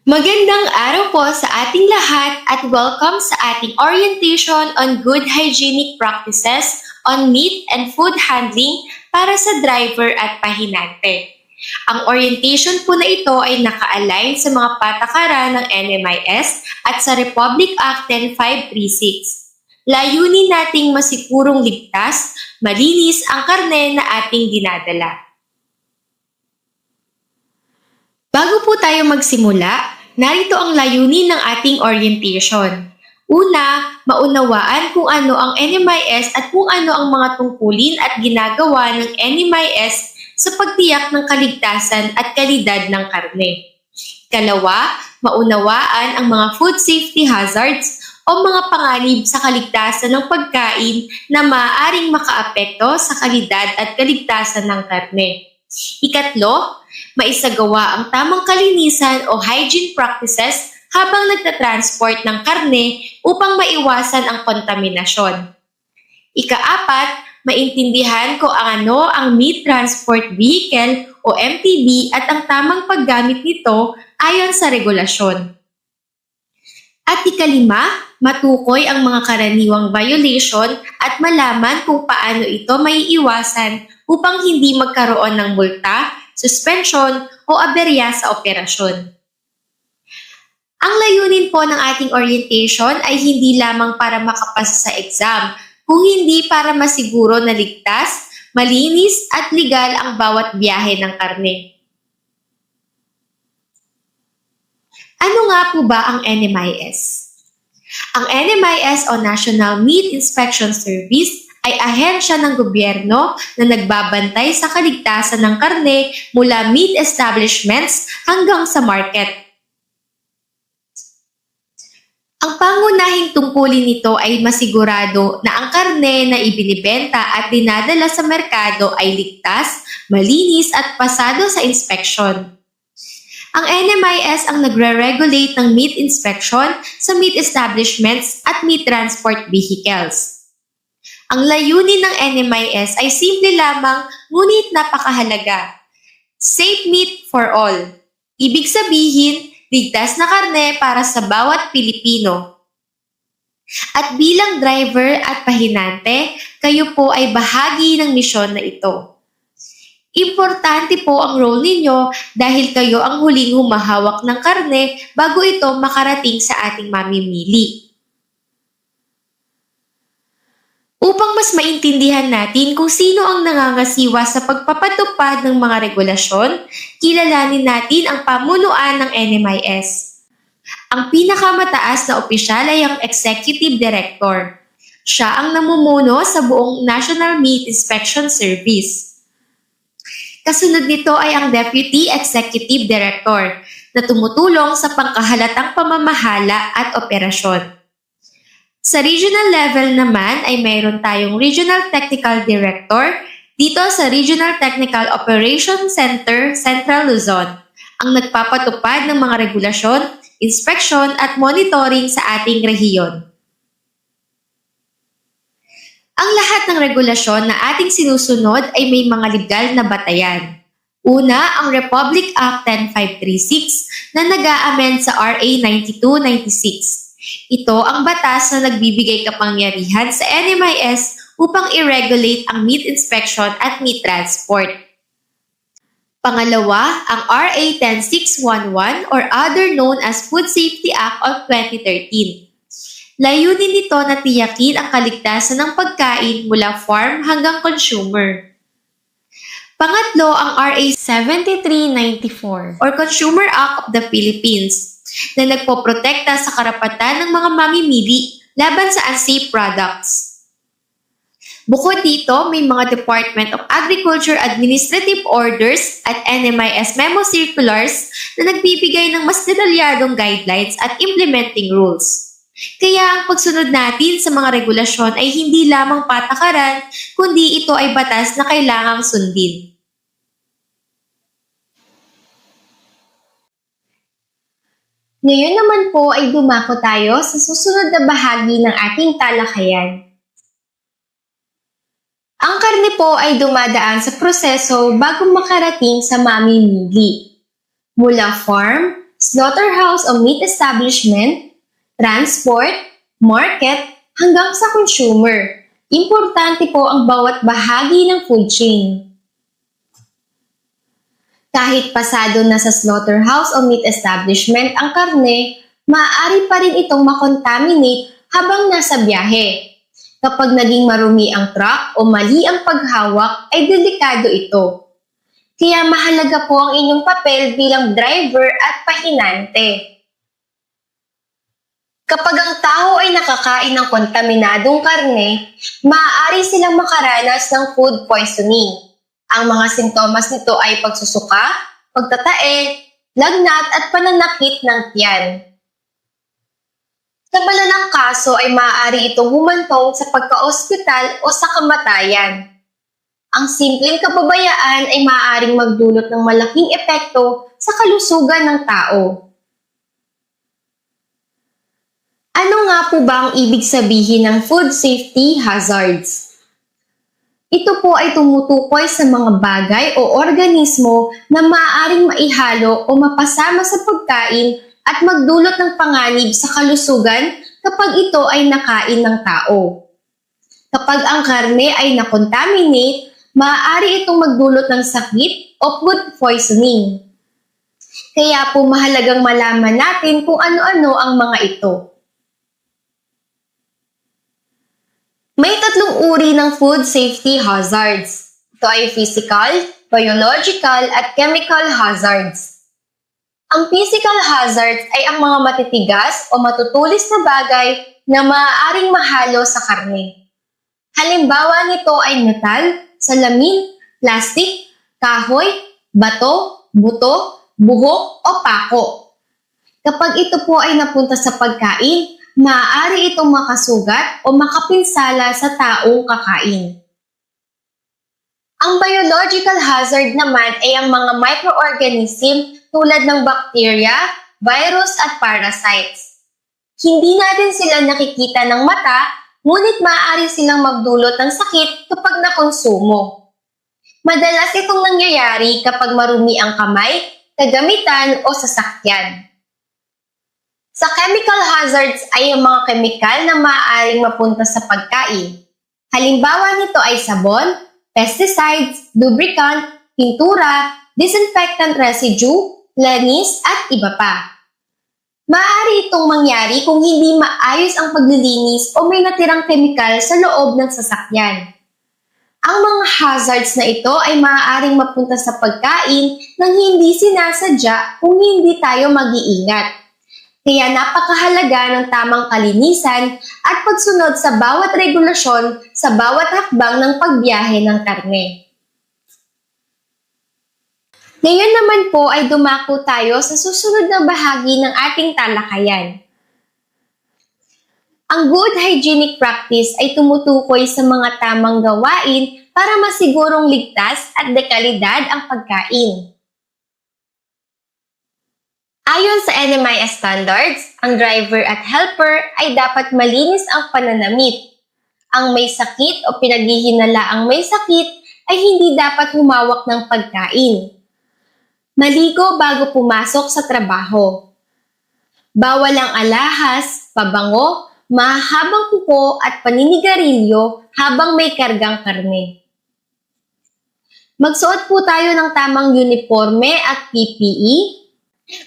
Magandang araw po sa ating lahat at welcome sa ating orientation on good hygienic practices on meat and food handling para sa driver at pahinante. Ang orientation po na ito ay naka-align sa mga patakaran ng NMIS at sa Republic Act 10536. Layunin nating masigurong ligtas, malinis ang karne na ating dinadala. Bago po tayo magsimula, narito ang layunin ng ating orientation. Una, maunawaan kung ano ang NMIS at kung ano ang mga tungkulin at ginagawa ng NMIS sa pagtiyak ng kaligtasan at kalidad ng karne. Ikalawa, maunawaan ang mga food safety hazards o mga panganib sa kaligtasan ng pagkain na maaaring makaapekto sa kalidad at kaligtasan ng karne. Ikatlo, maisagawa ang tamang kalinisan o hygiene practices habang nagtatransport ng karne upang maiwasan ang kontaminasyon. Ikaapat, maintindihan kung ano ang Meat Transport Vehicle o MTV at ang tamang paggamit nito ayon sa regulasyon. At ikalima, matukoy ang mga karaniwang violation at malaman kung paano ito maiiwasan upang hindi magkaroon ng multa, suspension o aberya sa operasyon. Ang layunin po ng ating orientation ay hindi lamang para makapasa sa exam, kung hindi para masiguro na ligtas, malinis at legal ang bawat biyahe ng karne. Ano nga po ba ang NMIS? Ang NMIS o National Meat Inspection Service ay ahensya ng gobyerno na nagbabantay sa kaligtasan ng karne mula meat establishments hanggang sa market. Ang pangunahing tungkulin nito ay masigurado na ang karne na ibinibenta at dinadala sa merkado ay ligtas, malinis at pasado sa inspeksyon. Ang NMIS ang nagre-regulate ng meat inspection sa meat establishments at meat transport vehicles. Ang layunin ng NMIS ay simple lamang ngunit napakahalaga. Safe meat for all. Ibig sabihin, ligtas na karne para sa bawat Pilipino. At bilang driver at pahinante, kayo po ay bahagi ng misyon na ito. Importante po ang role ninyo dahil kayo ang huling humahawak ng karne bago ito makarating sa ating mamimili. Upang mas maintindihan natin kung sino ang nangangasiwa sa pagpapatupad ng mga regulasyon, kilalanin natin ang pamunuan ng NMIS. Ang pinakamataas na opisyal ay ang Executive Director. Siya ang namumuno sa buong National Meat Inspection Service. Kasunod nito ay ang Deputy Executive Director na tumutulong sa pangkahalatang pamamahala at operasyon. Sa regional level naman ay mayroon tayong Regional Technical Director dito sa Regional Technical Operations Center, Central Luzon, ang nagpapatupad ng mga regulasyon, inspeksyon at monitoring sa ating rehiyon. Ang lahat ng regulasyon na ating sinusunod ay may mga legal na batayan. Una, ang Republic Act 10536 na nag-a-amend sa RA 9296. Ito ang batas na nagbibigay kapangyarihan sa NMIS upang i-regulate ang meat inspection at meat transport. Pangalawa, ang RA 10611 or other known as Food Safety Act of 2013. Layunin nito na tiyakin ang kaligtasan ng pagkain mula farm hanggang consumer. Pangatlo, ang RA 7394 or Consumer Act of the Philippines na nagpoprotekta sa karapatan ng mga mamimili laban sa unsafe products. Bukod dito, may mga Department of Agriculture Administrative Orders at NMIS Memo Circulars na nagbibigay ng mas detalyadong guidelines at implementing rules. Kaya ang pagsunod natin sa mga regulasyon ay hindi lamang patakaran, kundi ito ay batas na kailangang sundin. Ngayon naman po ay dumako tayo sa susunod na bahagi ng ating talakayan. Ang karne po ay dumadaan sa proseso bago makarating sa mamimili. Mula farm, slaughterhouse o meat establishment, transport, market, hanggang sa consumer. Importante po ang bawat bahagi ng food chain. Kahit pasado na sa slaughterhouse o meat establishment ang karne, maaari pa rin itong makontaminate habang nasa biyahe. Kapag naging marumi ang truck o mali ang paghawak, ay delikado ito. Kaya mahalaga po ang inyong papel bilang driver at pahinante. Kapag ang tao ay nakakain ng kontaminadong karne, maaari silang makaranas ng food poisoning. Ang mga sintomas nito ay pagsusuka, pagtatae, lagnat at pananakit ng tiyan. Sa malalang kaso ay maaari itong humantong sa pagka-ospital o sa kamatayan. Ang simpleng kapabayaan ay maaaring magdulot ng malaking epekto sa kalusugan ng tao. Ano nga po ba ang ibig sabihin ng food safety hazards? Ito po ay tumutukoy sa mga bagay o organismo na maaaring maihalo o mapasama sa pagkain at magdulot ng panganib sa kalusugan kapag ito ay nakain ng tao. Kapag ang karne ay nakontaminate, maaari itong magdulot ng sakit o food poisoning. Kaya po mahalagang malaman natin kung ano-ano ang mga ito. May tatlong uri ng food safety hazards. Ito ay physical, biological at chemical hazards. Ang physical hazards ay ang mga matitigas o matutulis na bagay na maaaring mahalo sa karne. Halimbawa nito ay metal, salamin, plastic, kahoy, bato, buto, buhok o pako. Kapag ito po ay napunta sa pagkain, maaari itong makasugat o makapinsala sa taong kakain. Ang biological hazard naman ay ang mga microorganism tulad ng bacteria, virus at parasites. Hindi natin sila nakikita ng mata, ngunit maaari silang magdulot ng sakit kapag nakonsumo. Madalas itong nangyayari kapag marumi ang kamay, kagamitan o sasakyan. Sa chemical hazards ay ang mga kemikal na maaaring mapunta sa pagkain. Halimbawa nito ay sabon, pesticides, lubricant, pintura, disinfectant residue, lanis at iba pa. Maaari itong mangyari kung hindi maayos ang paglilinis o may natirang kemikal sa loob ng sasakyan. Ang mga hazards na ito ay maaaring mapunta sa pagkain nang hindi sinasadya kung hindi tayo mag-iingat. Kaya napakahalaga ng tamang kalinisan at pagsunod sa bawat regulasyon sa bawat hakbang ng pagbiyahe ng karne. Ngayon naman po ay dumako tayo sa susunod na bahagi ng ating talakayan. Ang good hygienic practice ay tumutukoy sa mga tamang gawain para masigurong ligtas at dekalidad ang pagkain. Ayon sa NMIS standards, ang driver at helper ay dapat malinis ang pananamit. Ang may sakit o pinaghihinala ang may sakit ay hindi dapat humawak ng pagkain. Maligo bago pumasok sa trabaho. Bawal ang alahas, pabango, mahahabang kuko at paninigarilyo habang may kargang karne. Magsuot po tayo ng tamang uniforme at PPE.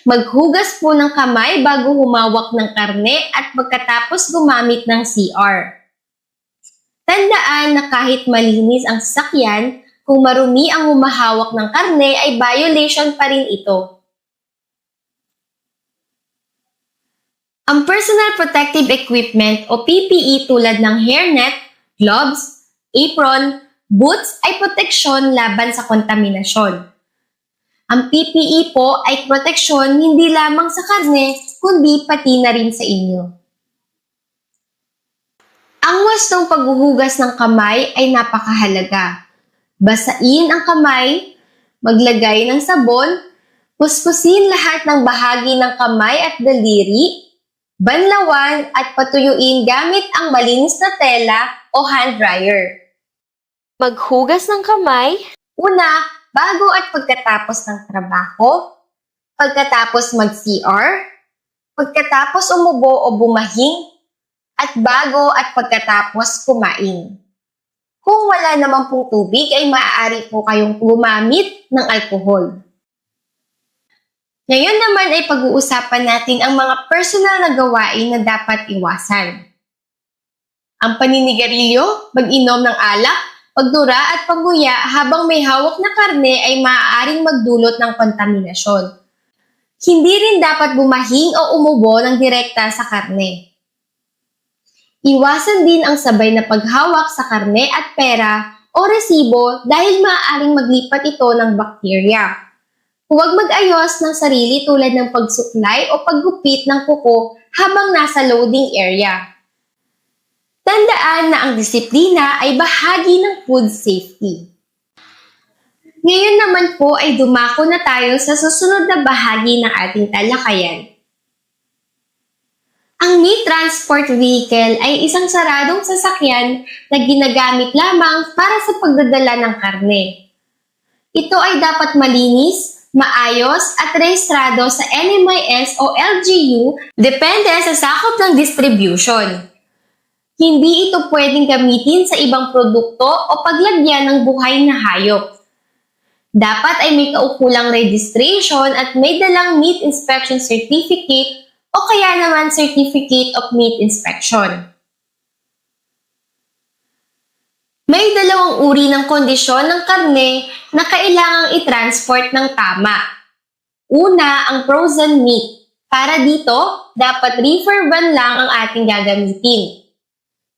Maghugas po ng kamay bago humawak ng karne at pagkatapos gumamit ng CR. Tandaan na kahit malinis ang sasakyan, kung marumi ang humahawak ng karne ay violation pa rin ito. Ang personal protective equipment o PPE tulad ng hairnet, gloves, apron, boots ay proteksyon laban sa kontaminasyon. Ang PPE po ay proteksyon hindi lamang sa karne kundi pati na rin sa inyo. Ang wastong paghuhugas ng kamay ay napakahalaga. Basain ang kamay, maglagay ng sabon, puspusin lahat ng bahagi ng kamay at daliri, banlawan at patuyuin gamit ang malinis na tela o hand dryer. Maghugas ng kamay, una, bago at pagkatapos ng trabaho, pagkatapos mag-CR, pagkatapos umubo o bumahing, at bago at pagkatapos kumain. Kung wala naman pong tubig ay maaari po kayong gumamit ng alkohol. Ngayon naman ay pag-uusapan natin ang mga personal na gawain na dapat iwasan. Ang paninigarilyo, pag-inom ng alak, pagdura at pagguya habang may hawak na karne ay maaaring magdulot ng kontaminasyon. Hindi rin dapat bumahing o umubo ng direkta sa karne. Iwasan din ang sabay na paghawak sa karne at pera o resibo dahil maaaring maglipat ito ng bakterya. Huwag mag-ayos ng sarili tulad ng pagsuklay o paggupit ng kuko habang nasa loading area. Tandaan na ang disiplina ay bahagi ng food safety. Ngayon naman po ay dumako na tayo sa susunod na bahagi ng ating talakayan. Ang meat transport vehicle ay isang saradong sasakyan na ginagamit lamang para sa pagdadala ng karne. Ito ay dapat malinis, maayos at rehistrado sa NMIS o LGU depende sa sakop ng distribution. Hindi ito pwedeng gamitin sa ibang produkto o paglagyan ng buhay na hayop. Dapat ay may kaukulang registration at may dalang meat inspection certificate o kaya naman Certificate of Meat Inspection. May dalawang uri ng kondisyon ng karne na kailangang i-transport ng tama. Una, ang frozen meat. Para dito, dapat reefer van lang ang ating gagamitin.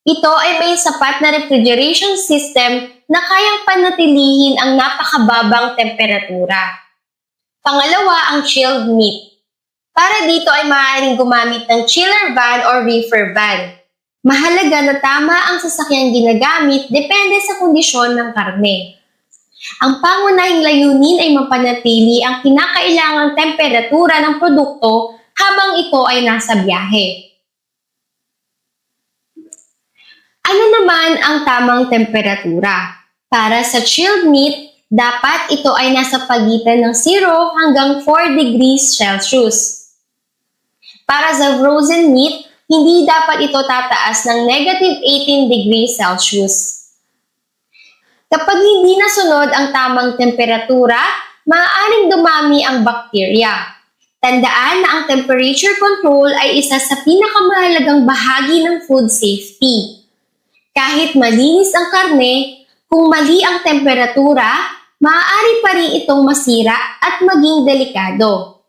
Ito ay may sapat na refrigeration system na kayang panatilihin ang napakababang temperatura. Pangalawa, ang chilled meat. Para dito ay maaaring gumamit ng chiller van o reefer van. Mahalaga na tama ang sasakyang ginagamit depende sa kondisyon ng karne. Ang pangunahing layunin ay mapanatili ang kinakailangang temperatura ng produkto habang ito ay nasa biyahe. Ano naman ang tamang temperatura? Para sa chilled meat, dapat ito ay nasa pagitan ng 0 hanggang 4 degrees Celsius. Para sa frozen meat, hindi dapat ito tataas ng negative 18 degrees Celsius. Kapag hindi nasunod ang tamang temperatura, maaaring dumami ang bakterya. Tandaan na ang temperature control ay isa sa pinakamahalagang bahagi ng food safety. Kahit malinis ang karne, kung mali ang temperatura, maaari pa rin itong masira at maging delikado.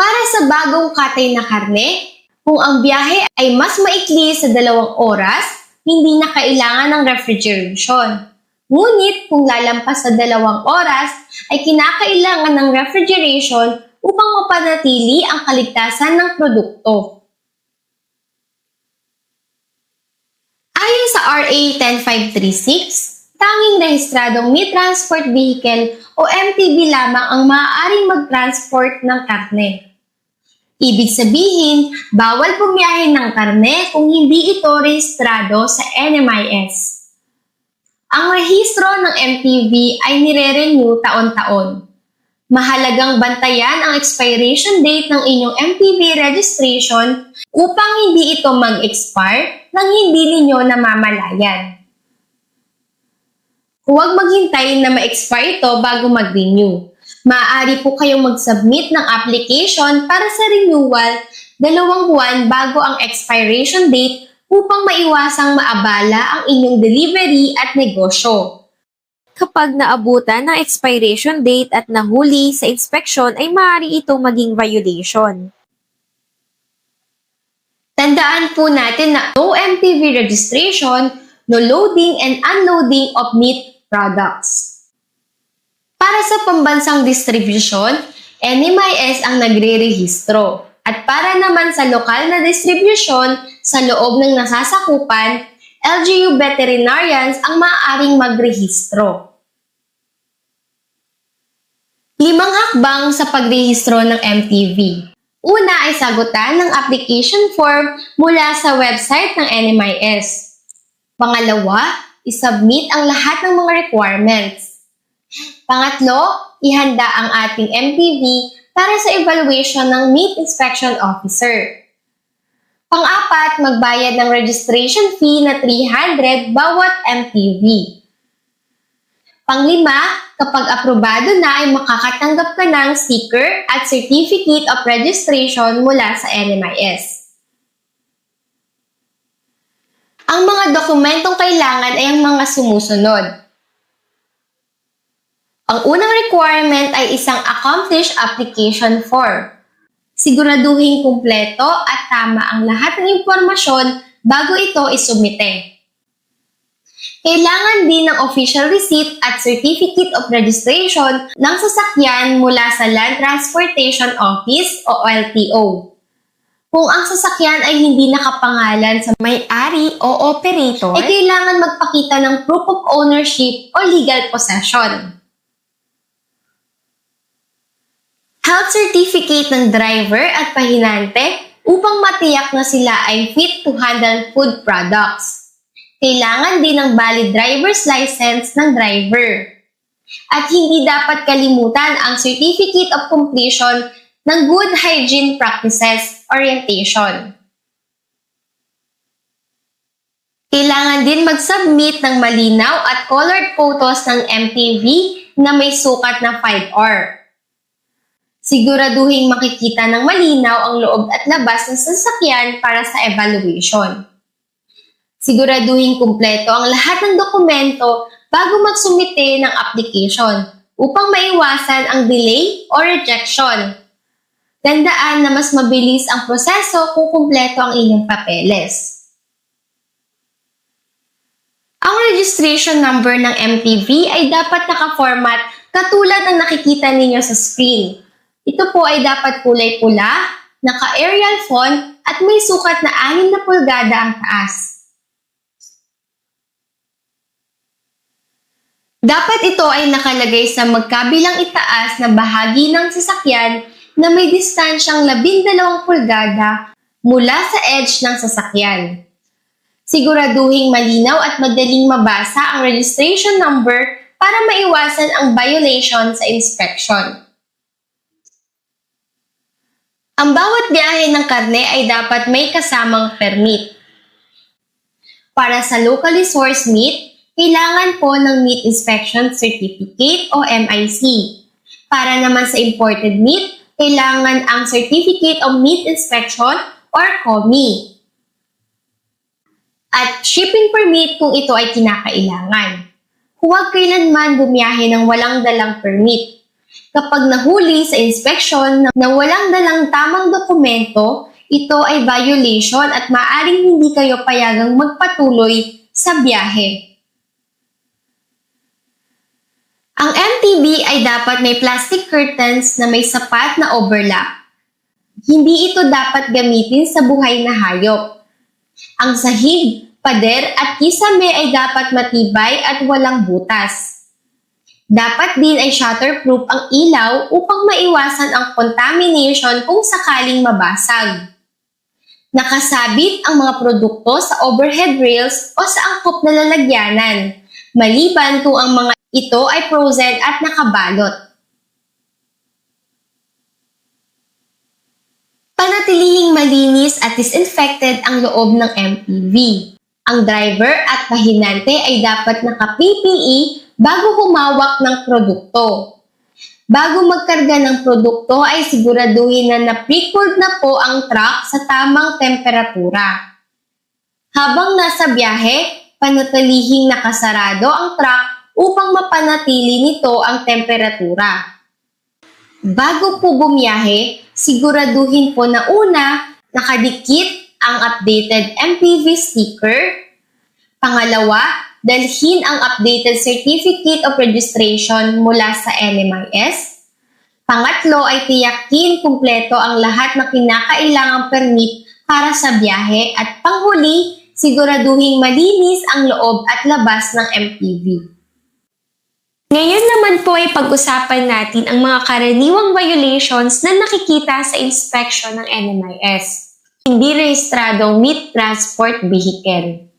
Para sa bagong katay na karne, kung ang biyahe ay mas maikli sa 2 oras, hindi na kailangan ng refrigeration. Ngunit kung lalampas sa 2 oras, ay kinakailangan ng refrigeration upang mapanatili ang kaligtasan ng produkto. Ayon sa RA 10536, tanging rehistradong meat transport vehicle o MTV lamang ang maaaring mag-transport ng karne. Ibig sabihin, bawal bumiyahe ng karne kung hindi ito rehistrado sa NMIS. Ang rehistro ng MTV ay nire-renew taon-taon. Mahalagang bantayan ang expiration date ng inyong MTV registration upang hindi ito mag-expire nang hindi ninyo namamalayan. Huwag maghintay na ma-expire ito bago mag-renew. Maaari po kayong mag-submit ng application para sa renewal 2 buwan bago ang expiration date upang maiwasang maabala ang inyong delivery at negosyo. Kapag naabutan ng expiration date at nahuli sa inspeksyon ay maaari itong maging violation. Tandaan po natin na no MTV registration, no loading and unloading of meat products. Para sa pambansang distribusyon, NMIS ang nagre-rehistro. At para naman sa lokal na distribusyon sa loob ng nasasakupan, LGU veterinarians ang maaaring magrehistro. 5 hakbang sa pagrehistro ng MTV. Una ay sagutan ng application form mula sa website ng NMIS. Pangalawa, isubmit ang lahat ng mga requirements. Pangatlo, ihanda ang ating MPV para sa evaluation ng Meat Inspection Officer. Pang-apat, magbayad ng registration fee na 300 bawat MPV. Panglima, kapag aprobado na ay makakatanggap ka ng sticker at Certificate of Registration mula sa NMIS. Ang mga dokumentong kailangan ay ang mga sumusunod. Ang unang requirement ay isang accomplished application form. Siguraduhin kumpleto at tama ang lahat ng impormasyon bago ito isumite. Kailangan din ng official receipt at Certificate of Registration ng sasakyan mula sa Land Transportation Office o LTO. Kung ang sasakyan ay hindi nakapangalan sa may-ari o operator, ay kailangan magpakita ng proof of ownership o legal possession. Health certificate ng driver at pahinante upang matiyak na sila ay fit to handle food products. Kailangan din ng valid driver's license ng driver. At hindi dapat kalimutan ang Certificate of Completion ng Good Hygiene Practices Orientation. Kailangan din mag-submit ng malinaw at colored photos ng MPV na may sukat na 5R. Siguraduhin makikita ng malinaw ang loob at labas ng sasakyan para sa evaluation. Siguraduhin kumpleto ang lahat ng dokumento bago magsumite ng application upang maiwasan ang delay o rejection. Tandaan na mas mabilis ang proseso kung kumpleto ang inyong papeles. Ang registration number ng MPV ay dapat naka-format katulad ng nakikita ninyo sa screen. Ito po ay dapat kulay pula, naka-Arial font at may sukat na 6 na pulgada ang taas. Dapat ito ay nakalagay sa magkabilang itaas na bahagi ng sasakyan na may distansyang 12 pulgada mula sa edge ng sasakyan. Siguraduhin malinaw at madaling mabasa ang registration number para maiwasan ang violation sa inspection. Ang bawat biyahe ng karne ay dapat may kasamang permit. Para sa locally sourced meat, kailangan po ng Meat Inspection Certificate o MIC. Para naman sa imported meat, kailangan ang Certificate of Meat Inspection or COMI. At shipping permit kung ito ay kinakailangan. Huwag kailanman bumiyahe ng walang dalang permit. Kapag nahuli sa inspection na walang dalang tamang dokumento, ito ay violation at maaaring hindi kayo payagang magpatuloy sa biyahe. Ang MTB ay dapat may plastic curtains na may sapat na overlap. Hindi ito dapat gamitin sa buhay na hayop. Ang sahig, pader at kisame ay dapat matibay at walang butas. Dapat din ay shutterproof ang ilaw upang maiwasan ang contamination kung sakaling mabasag. Nakasabit ang mga produkto sa overhead rails o sa angkop na lalagyanan, maliban kung ang mga ito ay frozen at nakabalot. Panatilihing malinis at disinfected ang loob ng MPV. Ang driver at pahinante ay dapat naka-PPE bago humawak ng produkto. Bago magkarga ng produkto ay siguraduhin na na-pre-cooled na po ang truck sa tamang temperatura. Habang nasa biyahe, panatilihing nakasarado ang truck upang mapanatili nito ang temperatura. Bago po bumiyahe, siguraduhin po na una, nakadikit ang updated MPV sticker. Pangalawa, dalhin ang updated Certificate of Registration mula sa NMIS. Pangatlo ay tiyakin kumpleto ang lahat na kinakailangang permit para sa biyahe. At panghuli, siguraduhin malinis ang loob at labas ng MPV. Ngayon naman po ay pag-usapan natin ang mga karaniwang violations na nakikita sa inspection ng NMIS. Hindi rehistradong meat transport vehicle.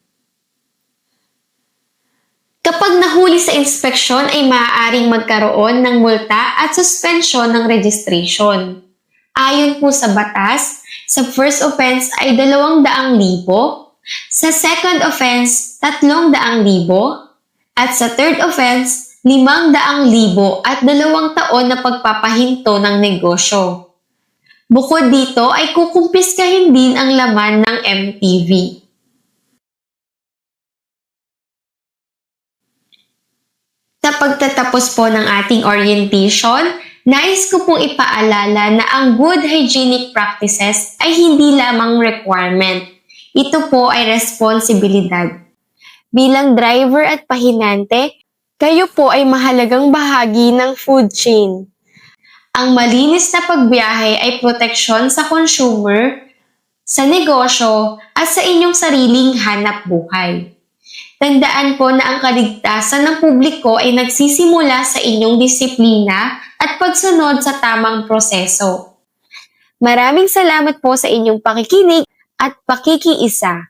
Kapag nahuli sa inspeksyon ay maaaring magkaroon ng multa at suspensyon ng registration. Ayon po sa batas, sa first offense ay 200,000, sa second offense 300,000, at sa third offense 500,000 at 2 taon na pagpapahinto ng negosyo. Bukod dito ay kukumpiskahin din ang laman ng MTV. Sa pagtatapos po ng ating orientation, nais ko pong ipaalala na ang good hygienic practices ay hindi lamang requirement. Ito po ay responsibilidad. Bilang driver at pahinante, kayo po ay mahalagang bahagi ng food chain. Ang malinis na pagbiyahe ay proteksyon sa consumer, sa negosyo, at sa inyong sariling hanap buhay. Tandaan po na ang kaligtasan ng publiko ay nagsisimula sa inyong disiplina at pagsunod sa tamang proseso. Maraming salamat po sa inyong pakikinig at pakikiisa.